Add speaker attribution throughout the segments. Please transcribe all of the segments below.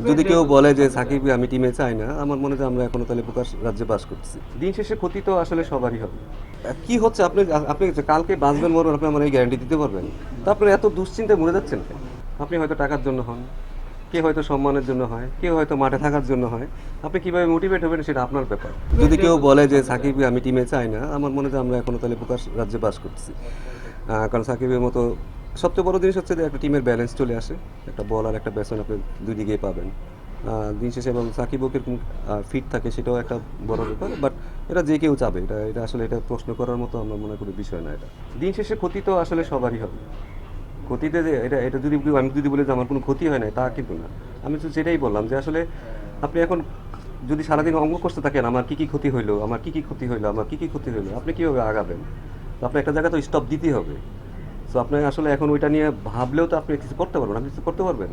Speaker 1: যদি কেউ বলে যে সাকিবকে আমি টিমে চাই না, আমার মনে হয় আমরা এখনো তাহলে প্রকাশ রাজ্যে বাস করতেছি। দিন শেষে ক্ষতি তো আসলে সবারই হবে। কি হচ্ছে আপনি আপনি যে কালকে বাঁচবেন মরবেন আপনি আমার এই গ্যারান্টি দিতে পারবেন? তো আপনার এত দুশ্চিন্তায় মরে যাচ্ছেন কেন? আপনি হয়তো টাকার জন্য হন, কে হয়তো সম্মানের জন্য হয়, কেউ হয়তো মাঠে থাকার জন্য হয়। আপনি কিভাবে মোটিভেট হবেন সেটা আপনার ব্যাপার। যদি কেউ বলে যে সাকিবকে আমি টিমে চাই না, আমার মনে হয় আমরা এখনো তাহলে প্রকাশ রাজ্যে বাস করতেছি। কারণ সাকিবের মতো সবচেয়ে বড় জিনিস হচ্ছে যে একটা টিমের ব্যালেন্স চলে আসে, একটা বল আর একটা ব্যাটসম্যান আপনি দুই দিকেই পাবেন। দিন শেষে এবং সাকিবও কিরকম ফিট থাকে সেটাও একটা বড় ব্যাপার, বাট এটা যে কেউ চাবে, এটা এটা আসলে এটা প্রশ্ন করার মতো আমরা মনে করি বিষয় না। এটা দিন শেষে ক্ষতি তো আসলে সবারই হবে। ক্ষতিতে যে এটা এটা যদি আমি যদি বলি যে আমার কোনো ক্ষতি হয় না, তা কিন্তু না। আমি তো সেটাই বললাম যে আসলে আপনি এখন যদি সারাদিন অঙ্ক করতে থাকেন আমার কী কী ক্ষতি হইলো, আমার কী কী ক্ষতি হইলো, আমার কী কী ক্ষতি হইলো, আপনি কীভাবে আগাবেন? তো আপনার একটা জায়গায় তো স্টপ দিতেই হবে। সো আপনি আসলে এখন ওইটা নিয়ে ভাবলেও তো আপনি কিছু করতে পারবেন, আপনি কিছু করতে পারবেন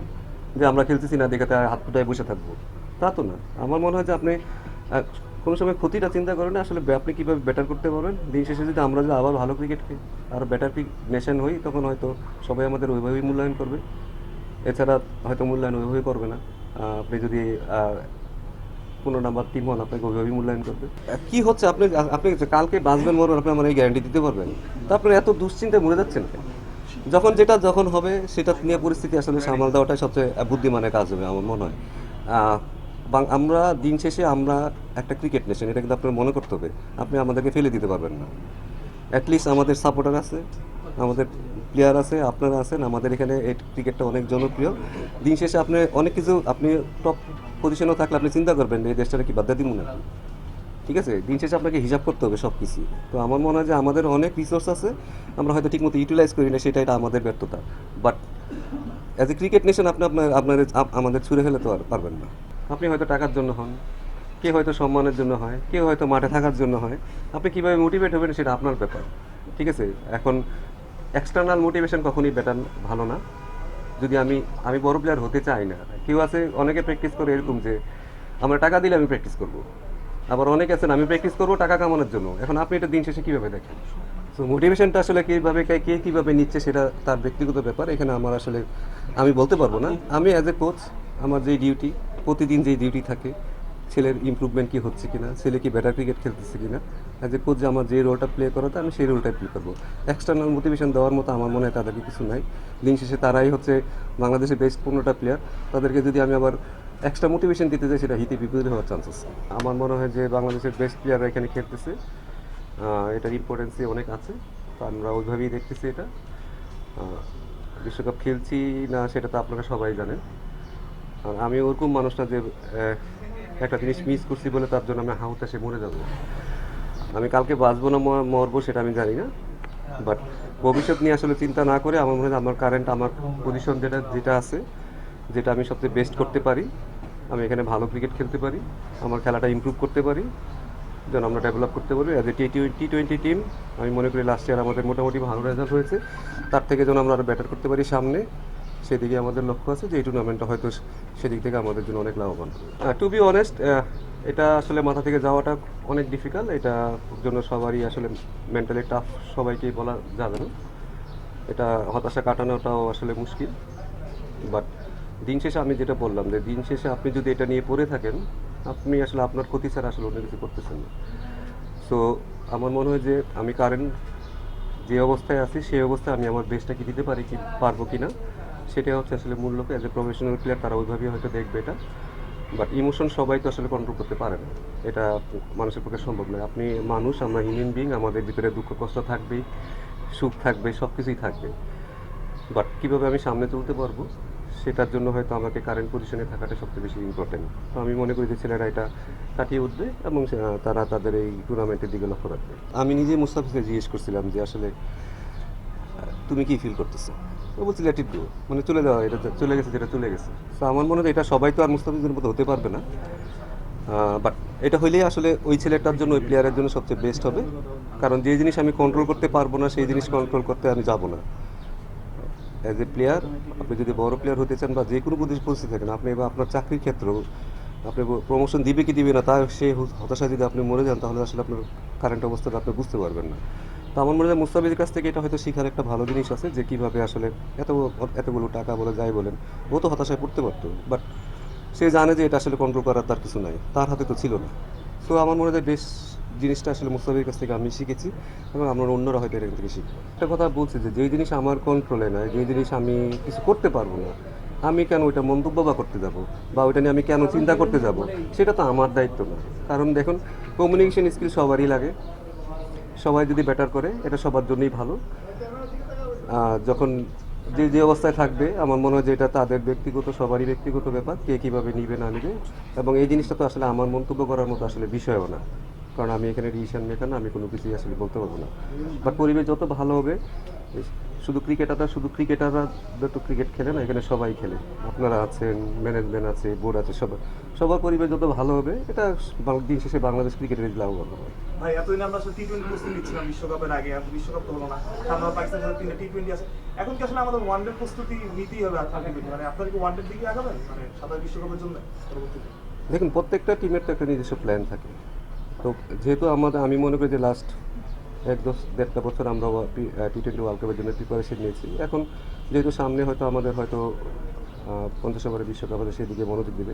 Speaker 1: যে আমরা খেলতেছি না দেখে তাই হাত ফুটায় বসে থাকবো, তা তো না। আমার মনে হয় যে আপনি কোনো সময় ক্ষতিটা চিন্তা করেন না, আসলে আপনি কীভাবে বেটার করতে পারবেন। দিন শেষে যদি আমরা যদি আবার ভালো ক্রিকেট আর বেটার নেশন হই, তখন হয়তো সবাই আমাদের ওইভাবেই মূল্যায়ন করবে। এছাড়া হয়তো মূল্যায়ন ওইভাবেই করবে না। আপনি যদি 15 নাম্বার টিম হন, আপনাকে ওইভাবেই মূল্যায়ন করবে। কি হচ্ছে আপনি আপনি যে কালকে বাঁচবেন মরবেন আপনি আমার এই গ্যারান্টি দিতে পারবেন? তো আপনার এত দুশ্চিন্তায় মরে যাচ্ছেন কেন? যখন যেটা যখন হবে সেটা নিয়ে পরিস্থিতি আসলে সামাল দেওয়াটাই সবচেয়ে বুদ্ধিমানের কাজ হবে আমার মনে হয়। আহ, আমরা দিন শেষে আমরা একটা ক্রিকেট নেশন, এটা কিন্তু আপনার মনে করতে হবে। আপনি আমাদেরকে ফেলে দিতে পারবেন না। অ্যাটলিস্ট আমাদের সাপোর্টার আছে, আমাদের প্লেয়ার আছে, আপনারা আছেন, আমাদের এখানে এই ক্রিকেটটা অনেক জনপ্রিয়। দিন শেষে আপনি অনেক কিছু আপনি টপ পজিশনেও থাকলে আপনি চিন্তা করবেন যে এই দেশটাকে কি বাদ দিব না। ঠিক আছে, দিন শেষে আপনাকে হিসাব করতে হবে সব কিছু। তো আমার মনে হয় যে আমাদের অনেক রিসোর্স আছে, আমরা হয়তো ঠিকমতো ইউটিলাইজ করি না, সেটা এটা আমাদের ব্যর্থতা। But as a cricket nation আপনি আপনার আপনার আমাদের ছুঁড়ে ফেলে তো আর পারবেন না। আপনি হয়তো টাকার জন্য হন, কে হয়তো সম্মানের জন্য হয়, কেউ হয়তো মাঠে থাকার জন্য হয়। আপনি কীভাবে মোটিভেট হবেন সেটা আপনার ব্যাপার। ঠিক আছে, এখন এক্সটার্নাল মোটিভেশন কখনই বেটার ভালো না। যদি আমি আমি বড় প্লেয়ার হতে চাই না, কেউ আছে অনেকে প্র্যাকটিস করে এরকম যে আমরা টাকা দিলে আমি প্র্যাকটিস করব, আবার অনেকে আছেন আমি প্র্যাকটিস করবো টাকা কামানোর জন্য। এখন আপনি এটা দিন শেষে কীভাবে দেখেন? সো মোটিভেশনটা আসলে কীভাবে কে কীভাবে নিচ্ছে সেটা তার ব্যক্তিগত ব্যাপার, এখানে আমার আসলে আমি বলতে পারবো না। আমি অ্যাজ এ কোচ আমার যেই ডিউটি, প্রতিদিন যেই ডিউটি থাকে, ছেলের ইমপ্রুভমেন্ট কি হচ্ছে কিনা, ছেলে কি বেটার ক্রিকেট খেলতেছে কিনা, অ্যাজ এ কোচ যে আমার যে রোলটা প্লে করাতে আমি সেই রোলটাই প্লে করবো। এক্সটার্নাল মোটিভেশন দেওয়ার মতো আমার মনে হয় তাদেরকে কিছু নাই। দিন শেষে তারাই হচ্ছে বাংলাদেশের বেস্ট 15টা প্লেয়ার। তাদেরকে যদি আমি আবার এক্সট্রা মোটিভেশন দিতে চাই, সেটা হিতে বিপরীত হওয়ার চান্সেস। আমার মনে হয় যে বাংলাদেশের বেস্ট প্লেয়াররা এখানে খেলতেছে, এটার ইম্পর্টেন্সই অনেক আছে। তো আমরা ওইভাবেই দেখতেছি এটা। বিশ্বকাপ খেলছি না সেটা তো আপনারা সবাই জানেন। আর আমি ওরকম মানুষ না যে একটা জিনিস মিস করছি বলে তার জন্য আমি হাউতাশে মরে যাব। আমি কালকে বাঁচবো না মরবো সেটা আমি জানি না, বাট ভবিষ্যৎ নিয়ে আসলে চিন্তা না করে আমার মনে হয় আমার কারেন্ট আমার পজিশন যেটা যেটা আছে, যেটা আমি সবচেয়ে বেস্ট করতে পারি, আমি এখানে ভালো ক্রিকেট খেলতে পারি, আমার খেলাটা ইমপ্রুভ করতে পারি, যেন আমরা ডেভেলপ করতে পারি অ্যাজ এ টি-20 টিম। আমি মনে করি লাস্ট ইয়ার আমাদের মোটামুটি ভালো রেজাল্ট হয়েছে, তার থেকে যেন আমরা আরও ব্যাটার করতে পারি সামনে, সেদিকে আমাদের লক্ষ্য আছে যে এই টুর্নামেন্টটা হয়তো সেদিক থেকে আমাদের জন্য অনেক লাভবান। টু বি অনেস্ট, এটা আসলে মাথা থেকে যাওয়াটা অনেক ডিফিকাল্ট, এটা জন্য সবারই আসলে মেন্টালি টাফ, সবাইকেই বলা যাবে না। এটা হতাশা কাটানোটাও আসলে মুশকিল। বাট দিন শেষে আমি যেটা বললাম যে দিন শেষে আপনি যদি এটা নিয়ে পড়ে থাকেন, আপনি আসলে আপনার ক্ষতি ছাড়া আসলে অন্য কিছু করতেছেন না। সো আমার মনে হয় যে আমি কারেন্ট যে অবস্থায় আছি সেই অবস্থায় আমি আমার বেস্টটা কি দিতে পারি কি পারবো কি না, সেটাই হচ্ছে আসলে মূল লক্ষ্য। অ্যাজ এ প্রফেশনাল প্লেয়ার তারা ওইভাবেই হয়তো দেখবে এটা। বাট ইমোশন সবাই তো আসলে কন্ট্রোল করতে পারে না, এটা মানুষের পক্ষে সম্ভব নয়। আপনি মানুষ, আমরা হিউম্যান বিং, আমাদের ভিতরে দুঃখ কষ্ট থাকবেই, সুখ থাকবে, সব কিছুই থাকবে। বাট কীভাবে আমি সামনে তুলতে পারবো সেটার জন্য হয়তো আমাকে কারেন্ট পজিশনে থাকাটা সবচেয়ে বেশি ইম্পর্টেন্ট। তো আমি মনে করি যে ছেলেরা এটা কাটিয়ে উঠবে এবং তারা তাদের এই টুর্নামেন্টের দিকে লক্ষ্য রাখবে। আমি নিজে মুস্তাফিজকে জিজ্ঞেস করছিলাম যে আসলে তুমি কি ফিল করতেছো? ও বলছে লেট ইট গো, মানে চলে যাওয়া, এটা চলে গেছে যেটা চলে গেছে। তো আমার মনে হয় এটা সবাই তো আর মুস্তাফিজের মতো হতে পারবে না, বাট এটা হইলেই আসলে ওই ছেলেটার জন্য, ওই প্লেয়ারের জন্য সবচেয়ে বেস্ট হবে। কারণ যে জিনিস আমি কন্ট্রোল করতে পারবো না সেই জিনিস কন্ট্রোল করতে আমি যাব না। অ্যাজ এ প্লেয়ার আপনি যদি বড় প্লেয়ার হতে চান বা যে কোনো পরিস্থিতি থাকেন, আপনি বা আপনার চাকরির ক্ষেত্রেও আপনি প্রমোশন দিবে কি দিবে না তা সেই হতাশায় যদি আপনি মরে যান, তাহলে আসলে আপনার কারেন্ট অবস্থাটা আপনি বুঝতে পারবেন না। তো আমার মনে হয় মুস্তাফিজের কাছ থেকে এটা হয়তো শেখার একটা ভালো জিনিস আছে যে কীভাবে আসলে এত এতগুলো টাকা বলে যাই বলেন, ও তো হতাশায় পড়তে পারতো, বাট সে জানে যে এটা আসলে কন্ট্রোল করার তার কিছু নাই, তার হাতে তো ছিল না। সো আমার মনে হয় বেশ জিনিসটা আসলে মুস্তাফিজের কাছ থেকে আমি শিখেছি এবং আমরা অন্যরা হয়তো এখান থেকে শিখবো। একটা কথা বলছি যে যেই জিনিস আমার কন্ট্রোলে নয়, যেই জিনিস আমি কিছু করতে পারবো না, আমি কেন ওইটা মন্তব্য বা করতে যাব বা ওইটা নিয়ে আমি কেন চিন্তা করতে যাব, সেটা তো আমার দায়িত্ব না। কারণ দেখুন, কমিউনিকেশন স্কিল সবারই লাগে, সবাই যদি বেটার করে এটা সবার জন্যই ভালো। যখন যে যে অবস্থায় থাকবে আমার মনে হয় যে এটা তাদের ব্যক্তিগত, সবারই ব্যক্তিগত ব্যাপার, কে কীভাবে নিবে না নিবে। এবং এই জিনিসটা তো আসলে আমার মন্তব্য করার মতো আসলে বিষয়ও না, কারণ আমি এখানে ডিসিশন মেকার না, আমি কোনো কিছুই আসলে বলতে পারবো না। বাট পরিবেশ যত ভালো হবে, শুধু ক্রিকেটাররা তো ক্রিকেট খেলে না, এখানে সবাই খেলে, আপনারা আছেন, ম্যানেজমেন্ট আছে, বোর্ড আছে, সবার পরিবেশ যত ভালো হবে, এটা দিন শেষে বাংলাদেশ ক্রিকেটের লাভবান হবে।
Speaker 2: ভাই এতদিন আমরা আসলে টি-20 প্রস্তুতি নিচ্ছিলাম বিশ্বকাপের আগে, এখন বিশ্বকাপ তো হলো না, আমরা পাকিস্তানের সাথে 3টা টি-20 আছে। এখন কি আসলে আমাদের ওয়ানডে প্রস্তুতি নিতেই হবে আলটিমেটলি, মানে আপনারা কি ওয়ানডের দিকে আগাবেন মানে সাদা বিশ্বকাপের জন্য পরবর্তীতে?
Speaker 1: দেখুন, প্রত্যেকটা টিমের তো একটা নিজস্ব প্ল্যান থাকে। তো যেহেতু আমি মনে করি যে লাস্ট 1-1.5 বছর আমরা টি-20 ওয়ার্ল্ড কাপের জন্য প্রিপারেশন নিয়েছি। এখন যেহেতু সামনে হয়তো আমাদের 50 ওভারের বিশ্বকাপ আছে, সেদিকে মনোযোগ দেবে।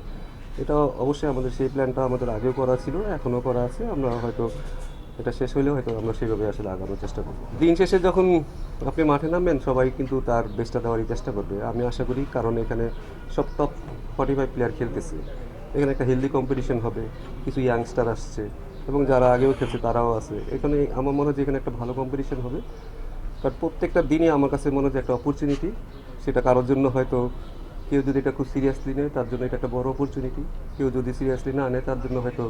Speaker 1: এটা অবশ্যই আমাদের সেই প্ল্যানটা আমাদের আগেও করা ছিল, এখনও করা আছে। আমরা হয়তো এটা শেষ হলেও হয়তো আমরা সেইভাবে আসলে আগানোর চেষ্টা করব। দিন শেষে যখন আপনি মাঠে নামবেন, সবাই কিন্তু তার বেস্টটা দেওয়ারই চেষ্টা করবে, আমি আশা করি। কারণ এখানে সব টপ 45 প্লেয়ার খেলতেছে, এখানে একটা হেলদি কম্পিটিশন হবে, কিছু ইয়াংস্টার আসছে এবং যারা আগেও খেলছে তারাও আছে এখানে। আমার মনে হয় যে এখানে একটা ভালো কম্পিটিশন হবে। কারণ প্রত্যেকটা দিনই আমার কাছে মনে হয় যে একটা অপরচুনিটি। সেটা কারোর জন্য হয়তো, কেউ যদি এটা খুব সিরিয়াসলি নেয় তার জন্য এটা একটা বড় অপরচুনিটি, কেউ যদি সিরিয়াসলি না নেয় তার জন্য হয়তো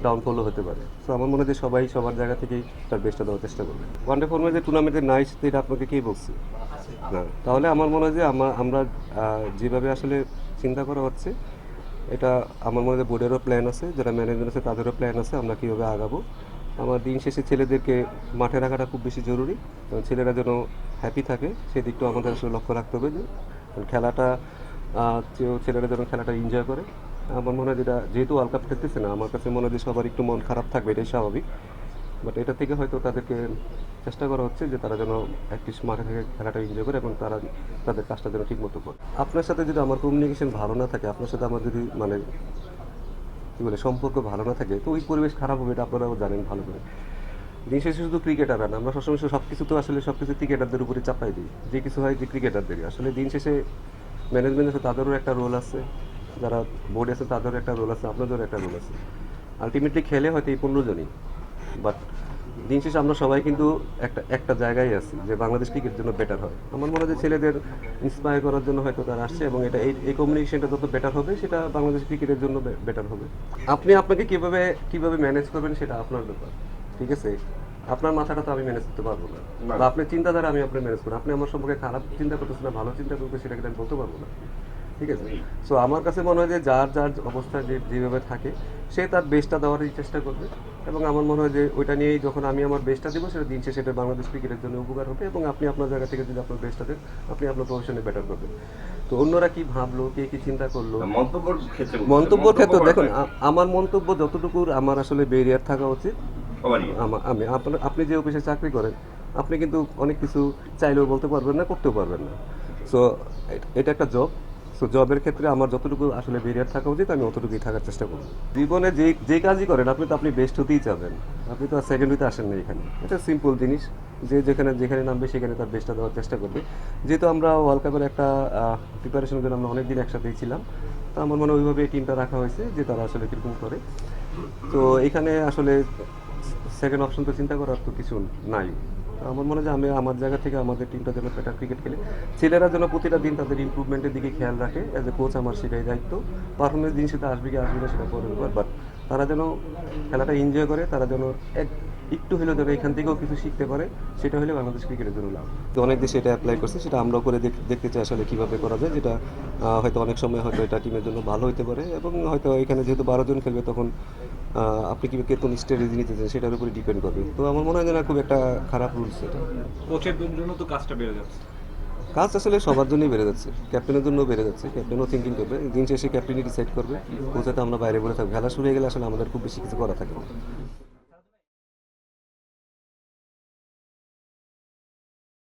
Speaker 1: ডাউনফলও হতে পারে। সো আমার মনে হয় যে সবাই সবার জায়গা থেকেই তার বেস্টটা দেওয়ার চেষ্টা করবে। ওয়ানডে ফর্মে যে টুর্নামেন্টে নাইস, এটা আপনাকে কে বলছে? না, তাহলে আমার মনে হয় যে আমরা যেভাবে আসলে চিন্তা করা হচ্ছে, এটা আমার মনে হয় বোর্ডেরও প্ল্যান আছে, যারা ম্যানেজমেন্ট আছে তাদেরও প্ল্যান আছে, আমরা কীভাবে আগাবো। আমার দিন শেষে ছেলেদেরকে মাঠে রাখাটা খুব বেশি জরুরি, কারণ ছেলেরা যেন হ্যাপি থাকে, সেই দিকটাও আমাদের আসলে লক্ষ্য রাখতে হবে। যে খেলাটা, ছেলেরা যেন খেলাটা এনজয় করে। আমার মনে হয় যেহেতু ওয়ার্ল্ড কাপ খেলতেছে না, আমার কাছে মনে হয় যে সবার একটু মন খারাপ থাকবে, এটাই স্বাভাবিক। বাট এটা থেকে হয়তো তাদেরকে চেষ্টা করা হচ্ছে যে তারা যেন অ্যাটলিস্ট মাঠে থেকে খেলাটা এনজয় করে এবং তারা তাদের কাজটা যেন ঠিক মতো করে। আপনার সাথে যদি আমার কমিউনিকেশন ভালো না থাকে, আপনার সাথে আমার যদি মানে কী বলে সম্পর্ক ভালো না থাকে, তো ওই পরিবেশ খারাপ হবে, এটা আপনারাও জানেন ভালো করে। দিন শেষে শুধু ক্রিকেটাররা না, আমরা সবসময় সব কিছু তো আসলে সব কিছু ক্রিকেটারদের উপরে চাপাই দিই, যে কিছু হয় যে ক্রিকেটারদেরই। আসলে দিন শেষে ম্যানেজমেন্ট আছে, তাদেরও একটা রোল আছে, যারা বোর্ড আছে তাদেরও একটা রোল আছে, আপনাদেরও একটা রোল আছে। আলটিমেটলি খেলে হয়তো এই 15 জনই, বাট দিন শেষে আমরা সবাই কিন্তু একটা জায়গায় আছি যে বাংলাদেশ ক্রিকেটের জন্য বেটার হয়। আমার মনে হয় যে ছেলেদের ইন্সপায়ার করার জন্য হয়তো তারা আসছে এবং এটা এই কমিউনিকেশনটা যত বেটার হবে, সেটা বাংলাদেশ ক্রিকেটের জন্য বেটার হবে। আপনাকে কীভাবে ম্যানেজ করবেন সেটা আপনার ব্যাপার, ঠিক আছে? আপনার মাথাটা তো আমি ম্যানেজ করতে পারবো না, বা আপনার চিন্তাধারা আমি আপনার ম্যানেজ করবো। আপনি আমার সম্পর্কে খারাপ চিন্তা করতেছেন না, ভালো চিন্তা করবে, সেটাকে আমি বলতে পারবো না, ঠিক আছে? সো আমার কাছে মনে হয় যে যার অবস্থা যেভাবে থাকে, সে তার বেস্টটা দেওয়ারই চেষ্টা করবে। এবং আমার মনে হয় যে ওইটা নিয়েই যখন আমি আমার বেস্টটা দেবো, সেটা দিন শেষে সেটা বাংলাদেশ ক্রিকেটের জন্য উপকার হবে এবং আপনি আপনার জায়গা থেকে যদি আপনার বেস্টটা দেন, আপনি আপনার প্রফেশনে বেটার করবেন। তো অন্যরা কি ভাবলো, কে কি চিন্তা করলো, মন্তব্যের ক্ষেত্রে দেখুন, আমার মন্তব্য যতটুকু আমার আসলে বেরিয়ার থাকা উচিত। আপনি যে অফিসে চাকরি করেন, আপনি কিন্তু অনেক কিছু চাইলেও বলতে পারবেন না, করতেও পারবেন না। সো এটা একটা জব। সো জবের ক্ষেত্রে আমার যতটুকু আসলে বেরিয়ার থাকা উচিত, আমি অতটুকুই থাকার চেষ্টা করব। জীবনে যে কাজই করেন, আপনি বেস্ট হতেই চাবেন, আপনি তো আর সেকেন্ড হইতে আসেন না এখানে। এটা সিম্পল জিনিস, যে যেখানে নামবে সেখানে তার বেস্টটা দেওয়ার চেষ্টা করবে। যেহেতু আমরা ওয়ার্ল্ড কাপের একটা প্রিপারেশনের জন্য আমরা অনেক দিন একসাথেই ছিলাম, তো আমার মনে হয় ওইভাবে এই টিমটা রাখা হয়েছে যে তারা আসলে কীরকম করে। তো এখানে আসলে সেকেন্ড অপশন তো চিন্তা করার তো কিছু নাই। আমার মনে হয় যে আমি আমার জায়গা থেকে আমাদের টিমটা যেন বেটার ক্রিকেট খেলে, ছেলেরা যেন প্রতিটা দিন তাদের ইমপ্রুভমেন্টের দিকে খেয়াল রাখে। অ্যাজ এ কোচ আমার সেটাই দায়িত্ব। পারফরমেন্স দিন সেটা আসবে কি আসবে না সেটা পরের ব্যাপার, বাট তারা যেন খেলাটা এনজয় করে, তারা যেন একটু হলেও যেন এখান থেকেও কিছু শিখতে পারে, সেটা হলে বাংলাদেশ ক্রিকেটের জন্য লাভ। তো অনেক দেশে এটা অ্যাপ্লাই করছে, সেটা আমরাও করে দেখতে চাই আসলে কীভাবে করা যায়, যেটা হয়তো অনেক সময় হয়তো এটা টিমের জন্য ভালো হতে পারে। এবং হয়তো এখানে যেহেতু 12 জন খেলবে, তখন আপনি কি কেতন স্ট্র্যাটেজি নিতে চান সেটার উপরে ডিপেন্ড করবে। তো আমার মনে হয় যে না, খুব একটা খারাপ রুলস এটা।
Speaker 3: কোচের জন্য তো কাজটা বেড়ে যাচ্ছে,
Speaker 1: কাজ আসলে সবার জন্যই বেড়ে যাচ্ছে, ক্যাপ্টেনের জন্য বেড়ে যাচ্ছে। ক্যাপ্টেনও থিঙ্কিং করবে, দিন শেষে ক্যাপ্টেনই ডিসাইড করবে। কোচে তো আমরা বাইরে বলে থাকবো, খেলা শুরু হয়ে গেলে আসলে আমাদের খুব বেশি কিছু করা থাকে না।